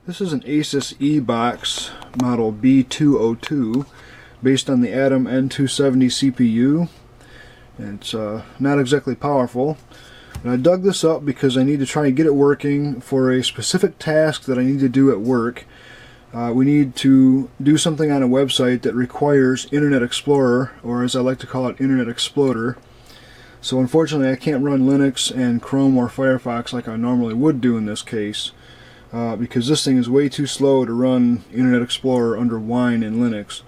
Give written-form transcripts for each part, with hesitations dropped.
This is an Asus Eeebox model B202 based on the Atom N270 CPU. It's not exactly powerful. And I dug this up because I need to try and get it working for a specific task that I need to do at work. We need to do something on a website that requires Internet Explorer, or as I like to call it, Internet Exploder. So unfortunately I can't run Linux and Chrome or Firefox like I normally would do in this case. Because this thing is way too slow to run Internet Explorer under Wine in Linux.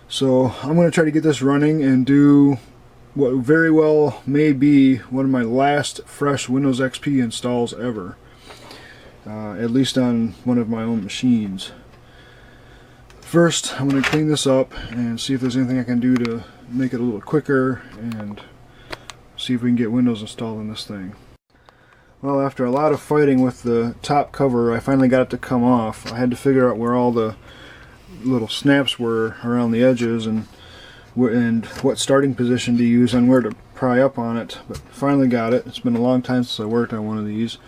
So I'm going to try to get this running and do what very well may be one of my last fresh Windows XP installs ever. At least on one of my own machines. First, I'm going to clean this up and see if there's anything I can do to make it a little quicker and see if we can get Windows installed in this thing. Well, after a lot of fighting with the top cover, I finally got it to come off. I had to figure out where all the little snaps were around the edges and what starting position to use and where to pry up on it, but finally got it. It's been a long time since I worked on one of these.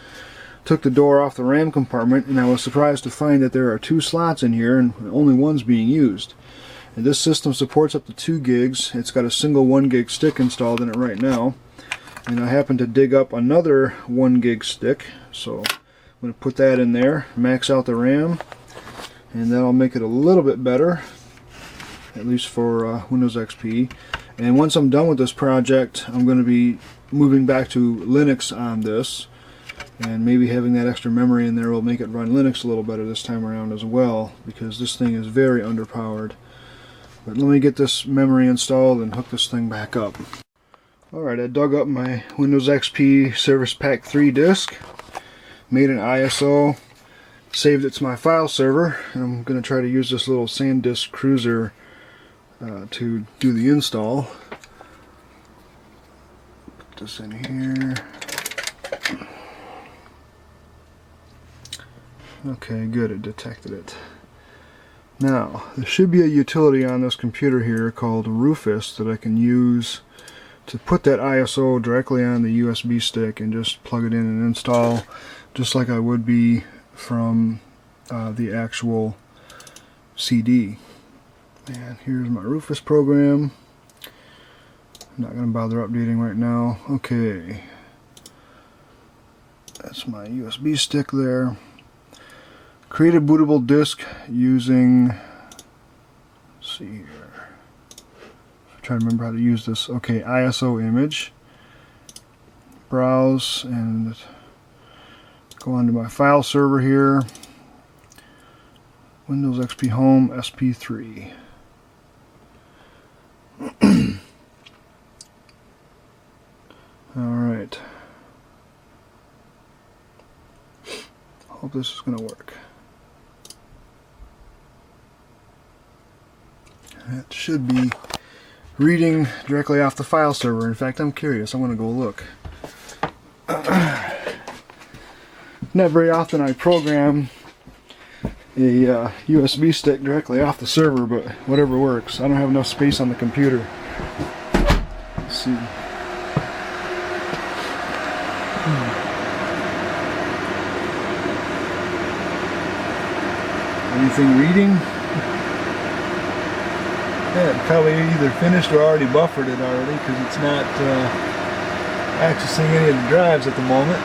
Took the door off the RAM compartment, and I was surprised to find that there are 2 slots in here and only one's being used. And this system supports up to 2 gigs. It's got a single 1 gig stick installed in it right now. And I happen to dig up another 1 gig stick, so I'm going to put that in there, max out the RAM, and that'll make it a little bit better, at least for Windows XP. And once I'm done with this project, I'm going to be moving back to Linux on this, and maybe having that extra memory in there will make it run Linux a little better this time around as well, because this thing is very underpowered. But let me get this memory installed and hook this thing back up. Alright, I dug up my Windows XP Service Pack 3 disk, made an ISO, saved it to my file server, and I'm going to try to use this little SanDisk Cruiser to do the install. Put this in here. Okay, good, it detected it. Now, there should be a utility on this computer here called Rufus that I can use to put that ISO directly on the USB stick and just plug it in and install just like I would be from the actual CD. And here's my Rufus program. I'm not going to bother updating right now. Okay, that's my USB stick there. Create a bootable disk using, let's see here, trying to remember how to use this. Okay, ISO image, browse, and go onto my file server here, Windows XP Home SP3. Alright, hope this is going to work. It should be reading directly off the file server. In fact, I'm curious. I'm going to go look. Not very often I program a USB stick directly off the server, but whatever works. I don't have enough space on the computer. Let's see. Anything reading? Yeah, it probably either finished or already buffered it already, because it's not accessing any of the drives at the moment.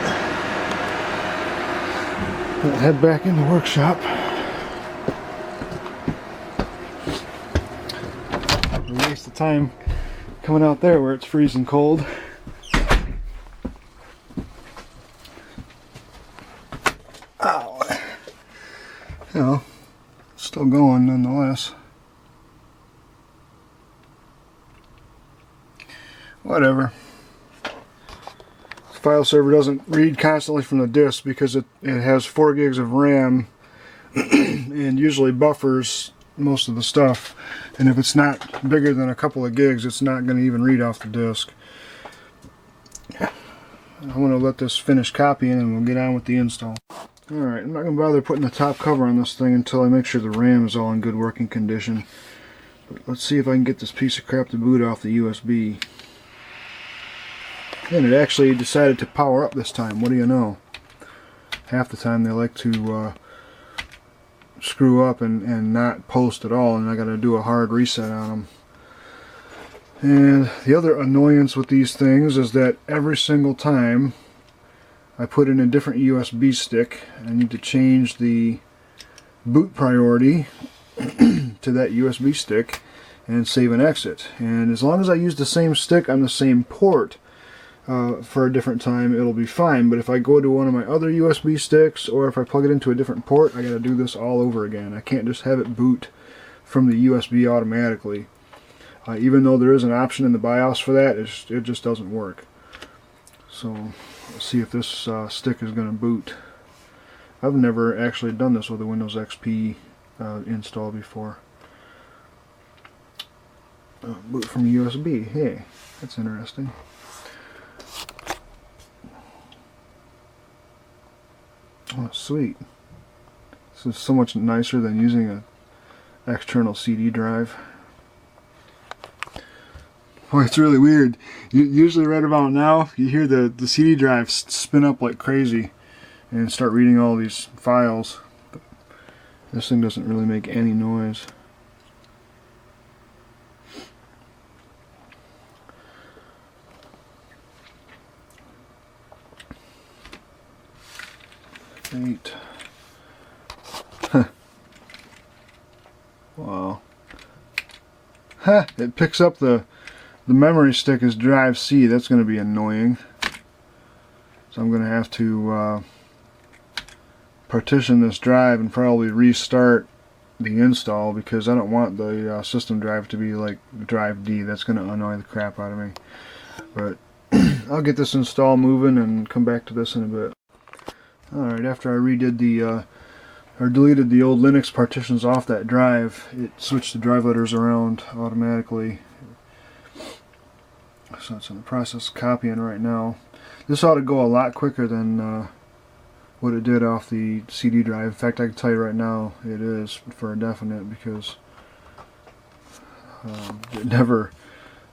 I'll head back in the workshop. A waste of time coming out there where it's freezing cold. Ow! You know, still going nonetheless. Whatever. The file server doesn't read constantly from the disk because it has 4 gigs of RAM and usually buffers most of the stuff. And if it's not bigger than a couple of gigs, it's not going to even read off the disk. I want to let this finish copying and we'll get on with the install. Alright, I'm not going to bother putting the top cover on this thing until I make sure the RAM is all in good working condition. But let's see if I can get this piece of crap to boot off the USB. And it actually decided to power up this time. What do you know? Half the time they like to screw up and not post at all, and I got to do a hard reset on them. And the other annoyance with these things is that every single time I put in a different USB stick, I need to change the boot priority to that USB stick and save and exit. And as long as I use the same stick on the same port for a different time, it'll be fine. But if I go to one of my other USB sticks, or if I plug it into a different port, I gotta do this all over again. I can't just have it boot from the USB automatically. Even though there is an option in the BIOS for that, it just doesn't work. So let's see if this stick is going to boot. I've never actually done this with a Windows XP install before. Boot from USB. Hey, that's interesting. Oh, sweet. This is so much nicer than using an external CD drive. Oh, it's really weird. Usually right about now, you hear the CD drive spin up like crazy and start reading all these files. But this thing doesn't really make any noise. Eight. Wow. Ha! It picks up the memory stick is drive C. That's going to be annoying. So I'm going to have to partition this drive and probably restart the install, because I don't want the system drive to be like drive D. That's going to annoy the crap out of me. But I'll get this install moving and come back to this in a bit. Alright, after I redid the or deleted the old Linux partitions off that drive, it switched the drive letters around automatically. So it's in the process of copying right now. This ought to go a lot quicker than what it did off the CD drive. In fact, I can tell you right now it is for a definite, because it never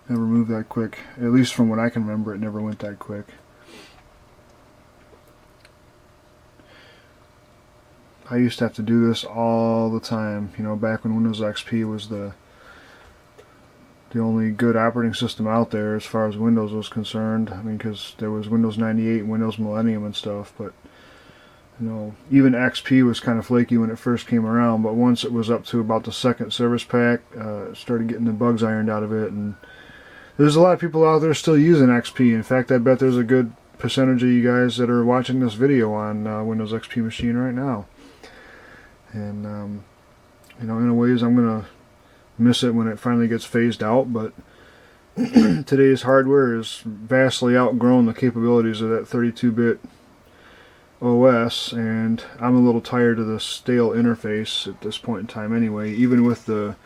moved that quick. At least from what I can remember, it never went that quick. I used to have to do this all the time, you know, back when Windows XP was the only good operating system out there as far as Windows was concerned. I mean, because there was Windows 98 and Windows Millennium and stuff, but you know, even XP was kind of flaky when it first came around, but once it was up to about the second service pack, started getting the bugs ironed out of it, and there's a lot of people out there still using XP. In fact, I bet there's a good percentage of you guys that are watching this video on Windows XP machine right now. And you know, in a ways I'm gonna miss it when it finally gets phased out, but today's hardware has vastly outgrown the capabilities of that 32-bit OS, and I'm a little tired of the stale interface at this point in time anyway, even with the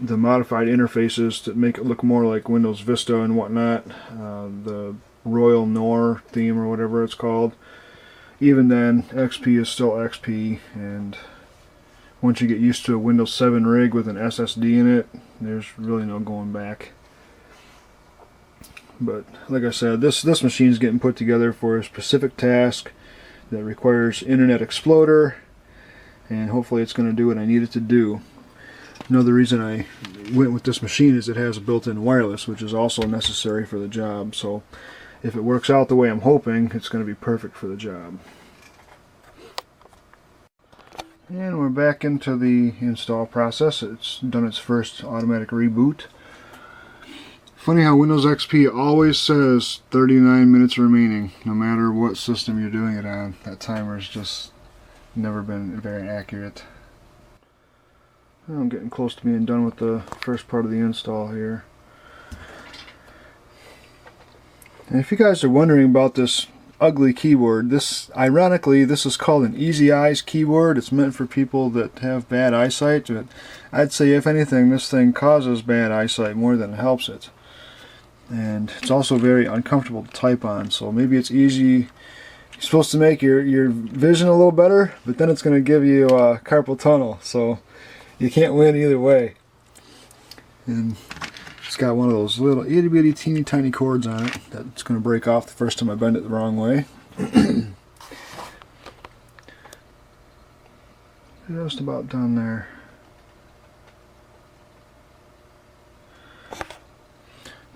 modified interfaces that make it look more like Windows Vista and whatnot, the Royal Nor theme or whatever it's called. Even then, XP is still XP, and once you get used to a Windows 7 rig with an SSD in it, there's really no going back. But like I said, this machine is getting put together for a specific task that requires Internet Explorer, and hopefully it's going to do what I need it to do. Another reason I went with this machine is it has a built-in wireless, which is also necessary for the job. So if it works out the way I'm hoping, it's going to be perfect for the job. And we're back into the install process. It's done its first automatic reboot. Funny how Windows XP always says 39 minutes remaining, no matter what system you're doing it on. That timer's just never been very accurate. Well, I'm getting close to being done with the first part of the install here. And if you guys are wondering about this ugly keyboard, ironically, this is called an Easy Eyes keyboard. It's meant for people that have bad eyesight. But I'd say, if anything, this thing causes bad eyesight more than it helps it. And it's also very uncomfortable to type on, so maybe it's easy. You're supposed to make your vision a little better, but then it's going to give you carpal tunnel, so you can't win either way. And it's got one of those little itty bitty teeny tiny cords on it that's going to break off the first time I bend it the wrong way. Just about done there.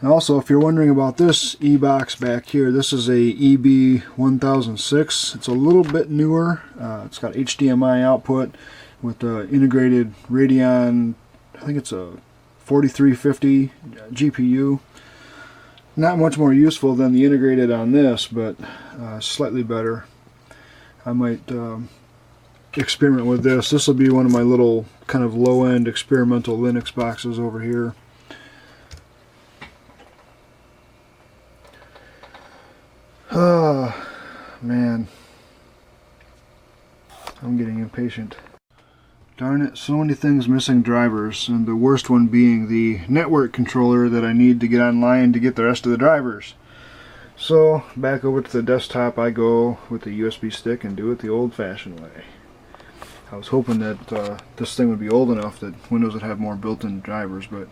Also, if you're wondering about this Eeebox back here, this is a EB1006. It's a little bit newer. It's got HDMI output with the integrated Radeon, I think it's a 4350 GPU. Not much more useful than the integrated on this, but slightly better. I might experiment with this. This will be one of my little kind of low-end experimental Linux boxes over here. Oh, man. I'm getting impatient. Darn it, so many things missing drivers, and the worst one being the network controller that I need to get online to get the rest of the drivers. So, back over to the desktop I go with the USB stick and do it the old-fashioned way. I was hoping that this thing would be old enough that Windows would have more built-in drivers, but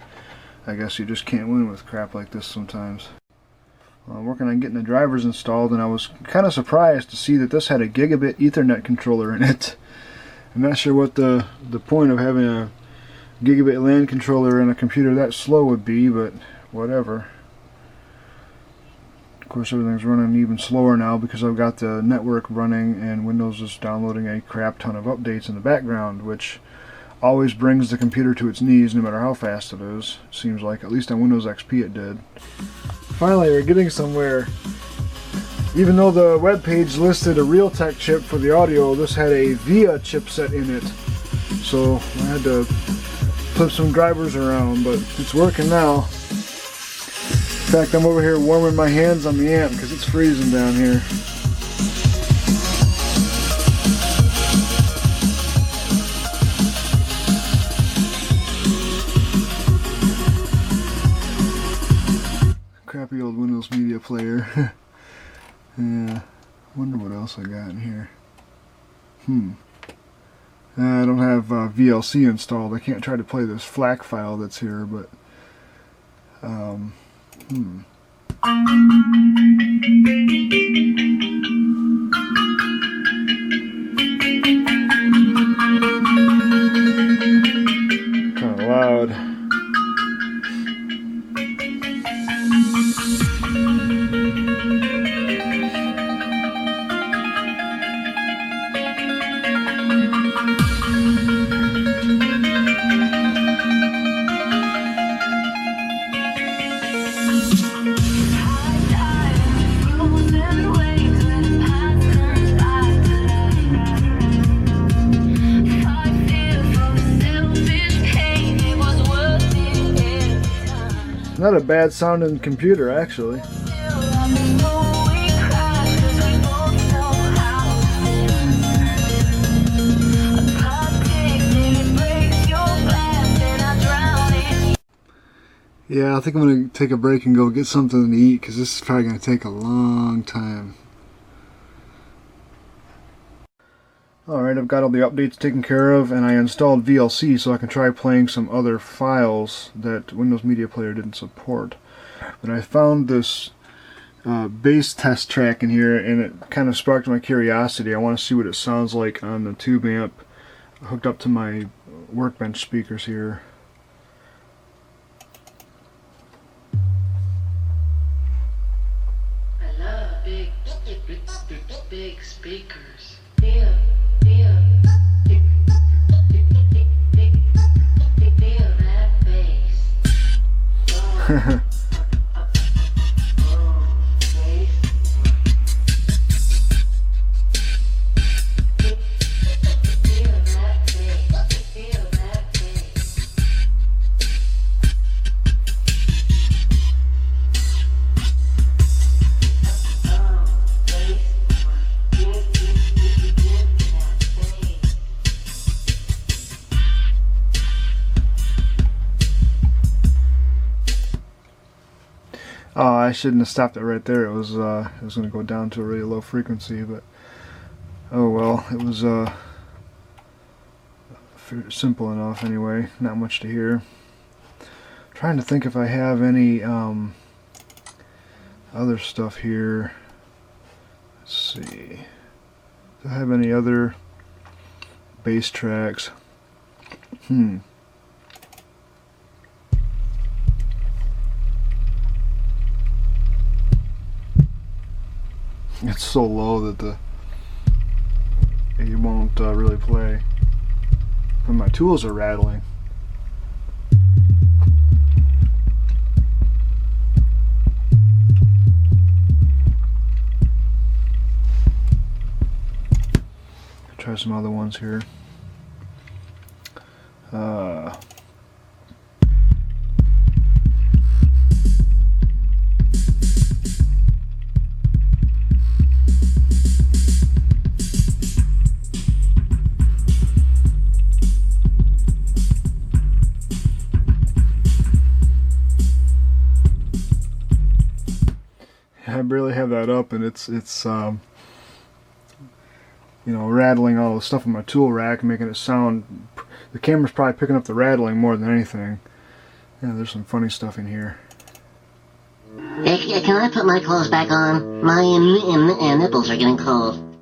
I guess you just can't win with crap like this sometimes. I'm working on getting the drivers installed, and I was kind of surprised to see that this had a gigabit Ethernet controller in it. I'm not sure what the point of having a gigabit LAN controller in a computer that slow would be, but whatever. Of course, everything's running even slower now because I've got the network running and Windows is downloading a crap ton of updates in the background, which always brings the computer to its knees no matter how fast it is. Seems like, at least on Windows XP it did. Finally, we're getting somewhere. Even though the web page listed a Realtek chip for the audio, this had a VIA chipset in it. So I had to flip some drivers around, but it's working now. In fact, I'm over here warming my hands on the amp because it's freezing down here. Crappy old Windows Media Player. Yeah, wonder what else I got in here. I don't have VLC installed. I can't try to play this FLAC file that's here, but kind of loud. Not a bad sounding computer, actually. Yeah, I think I'm going to take a break and go get something to eat because this is probably going to take a long time. Alright, I've got all the updates taken care of, and I installed VLC so I can try playing some other files that Windows Media Player didn't support. But I found this bass test track in here, and it kind of sparked my curiosity. I want to see what it sounds like on the tube amp hooked up to my Workbench speakers here. I love big speakers. Feel that bass. Oh, I shouldn't have stopped it right there. It was going to go down to a really low frequency, but oh well. It was simple enough anyway. Not much to hear. Trying to think if I have any other stuff here. Let's see. Do I have any other bass tracks. It's so low that it won't really play. And my tools are rattling. Try some other ones here. I barely have that up, and it's you know, rattling all the stuff in my tool rack, making it sound. The camera's probably picking up the rattling more than anything. Yeah, there's some funny stuff in here. Hey, can I put my clothes back on? My nipples are getting cold.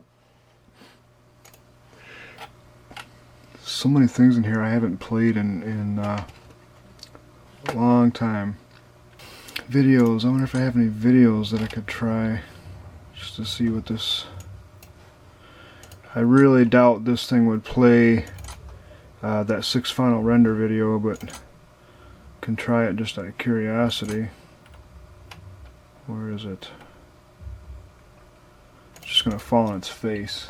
So many things in here I haven't played in a long time. Videos. I wonder if I have any videos that I could try just to see what this. I really doubt this thing would play that 6 final render video, but can try it just out of curiosity. Where is it? It's just gonna fall on its face.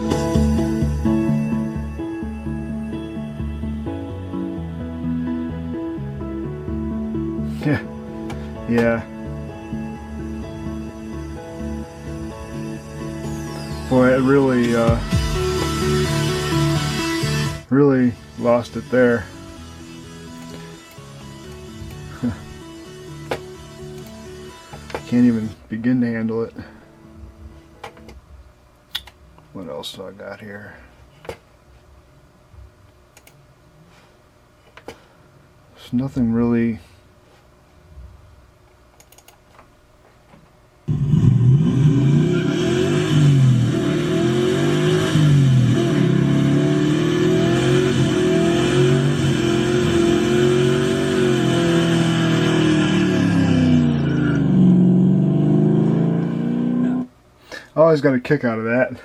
Yeah. Boy, it really lost it there. Can't even begin to handle it. What else do I got here? There's nothing really. I always got a kick out of that.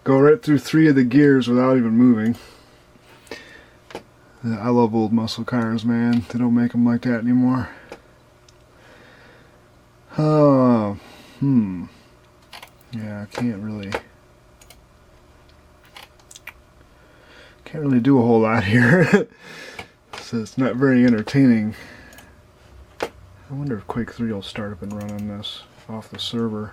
Go right through 3 of the gears without even moving. I love old muscle cars, man. They don't make them like that anymore. Oh, yeah, I can't really do a whole lot here. So it's not very entertaining. I wonder if Quake 3 will start up and run on this off the server.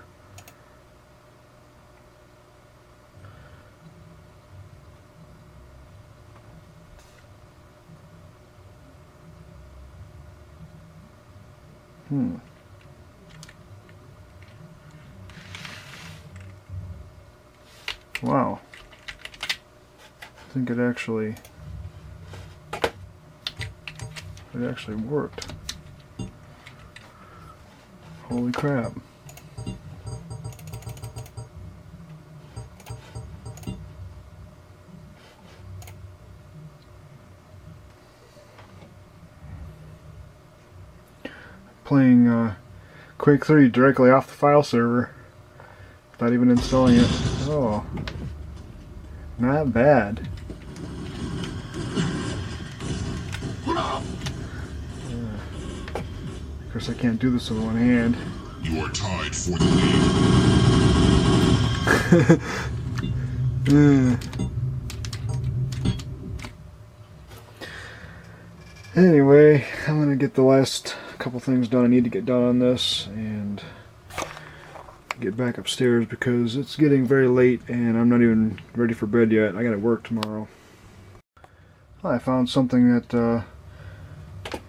Wow. I think it actually worked. Holy crap. Playing Quake 3 directly off the file server without even installing it. Oh, not bad. Of course, I can't do this with one hand. You are tied for the lead. Anyway, I'm gonna get the last couple things done I need to get done on this and get back upstairs because it's getting very late and I'm not even ready for bed yet. I gotta work tomorrow. I found something that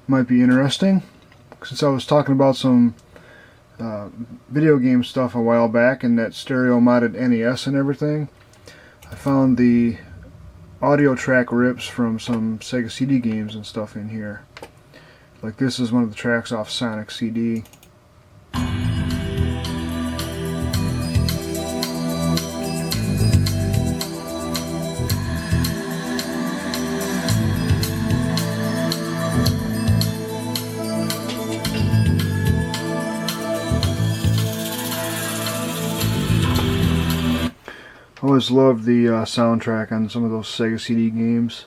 might be interesting. Since I was talking about some video game stuff a while back and that stereo modded NES and everything, I found the audio track rips from some Sega CD games and stuff in here. Like this is one of the tracks off Sonic CD. I always loved the soundtrack on some of those Sega CD games.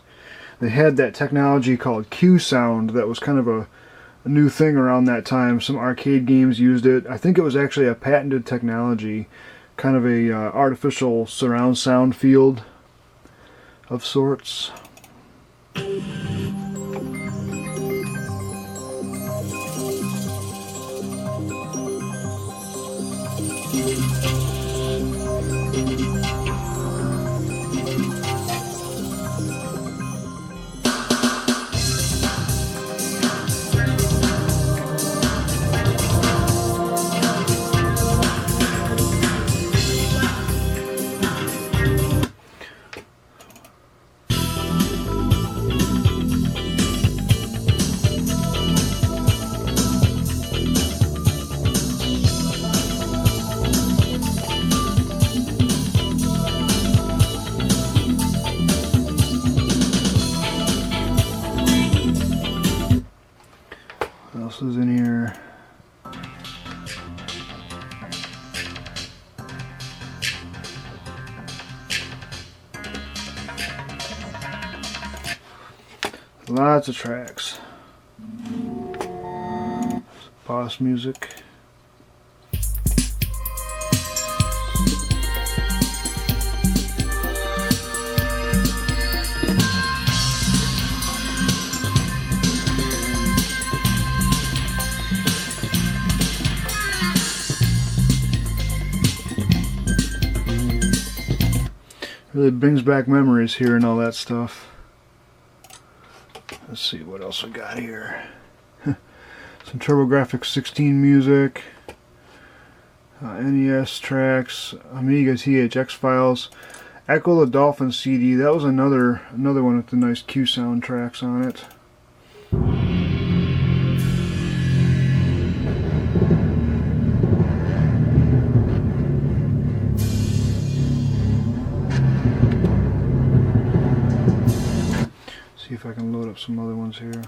They had that technology called Q sound that was kind of a new thing around that time. Some arcade games used it. I think it was actually a patented technology, kind of a artificial surround sound field of sorts. What else is in here? Lots of tracks. Boss music. Really brings back memories here and all that stuff. Let's see what else we got here. Some TurboGrafx 16 music, NES tracks, Amiga THX files, Echo the Dolphin CD. That was another one with the nice Q sound tracks on it. See if I can load up some other ones here.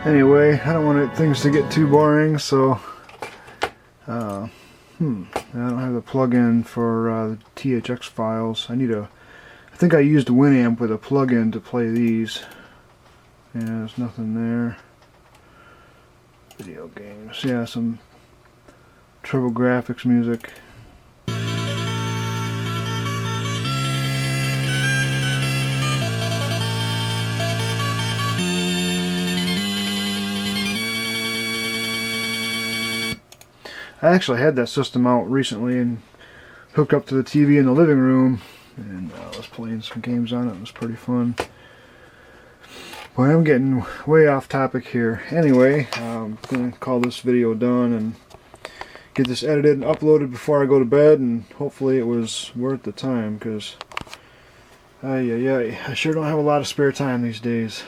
Anyway, I don't want things to get too boring, so I don't have the plug-in for the THX files. I think I used Winamp with a plug-in to play these. Yeah, there's nothing there. Video games. Yeah, some TurboGrafx music. I actually had that system out recently and hooked up to the TV in the living room, and I was playing some games on it. It was pretty fun. Boy, I'm getting way off topic here. Anyway, I'm going to call this video done and get this edited and uploaded before I go to bed, and hopefully it was worth the time, because I sure don't have a lot of spare time these days.